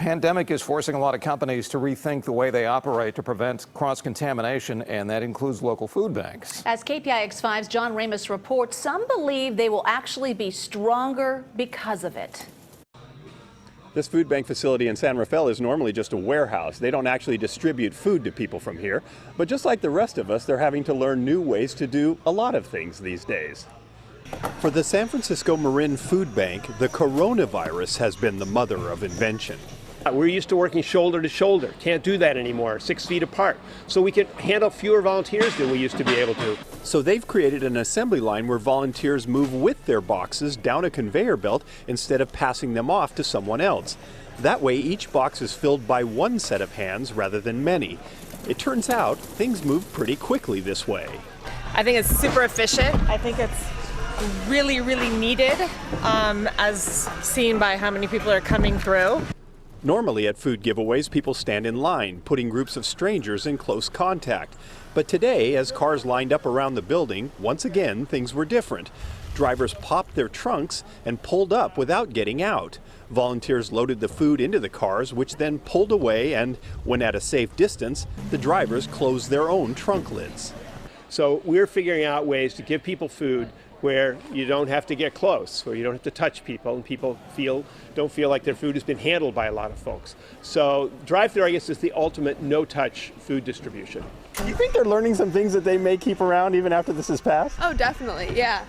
pandemic is forcing a lot of companies to rethink the way they operate to prevent cross-contamination, and that includes local food banks. As KPIX5's John Ramos reports, some believe they will actually be stronger because of it. This food bank facility in San Rafael is normally just a warehouse. They don't actually distribute food to people from here. But just like the rest of us, they're having to learn new ways to do a lot of things these days. For the San Francisco Marin Food Bank, the coronavirus has been the mother of invention. We're used to working shoulder to shoulder. Can't do that anymore, 6 feet apart. So we can handle fewer volunteers than we used to be able to. So they've created an assembly line where volunteers move with their boxes down a conveyor belt instead of passing them off to someone else. That way each box is filled by one set of hands rather than many. It turns out things move pretty quickly this way. I think it's super efficient. I think it's really needed, as seen by how many people are coming through. Normally at food giveaways, people stand in line, putting groups of strangers in close contact. But today, as cars lined up around the building, once again, things were different. Drivers popped their trunks and pulled up without getting out. Volunteers loaded the food into the cars, which then pulled away, and when at a safe distance, the drivers closed their own trunk lids. So we're figuring out ways to give people food where you don't have to get close, where you don't have to touch people, and people don't feel like their food has been handled by a lot of folks. So drive-thru, I guess, is the ultimate no-touch food distribution. Do you think they're learning some things that they may keep around even after this is passed? Oh, definitely, yeah.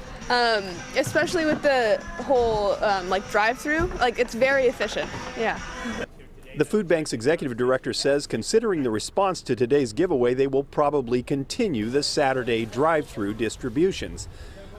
Especially with the whole drive-thru, it's very efficient, yeah. The food bank's executive director says, considering the response to today's giveaway, they will probably continue the Saturday drive-thru distributions.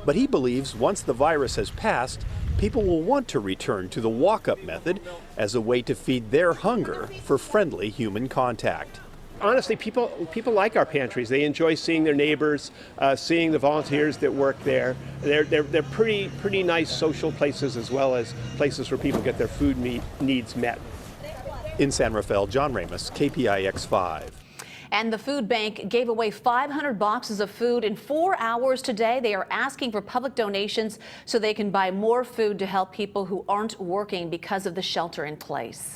But he believes once the virus has passed, people will want to return to the walk-up method as a way to feed their hunger for friendly human contact. Honestly, people like our pantries. They enjoy seeing their neighbors, seeing the volunteers that work there. They're pretty nice social places, as well as places where people get their food needs met. In San Rafael, John Ramos, KPIX5. And the food bank gave away 500 boxes of food in 4 hours today. They are asking for public donations so they can buy more food to help people who aren't working because of the shelter in place.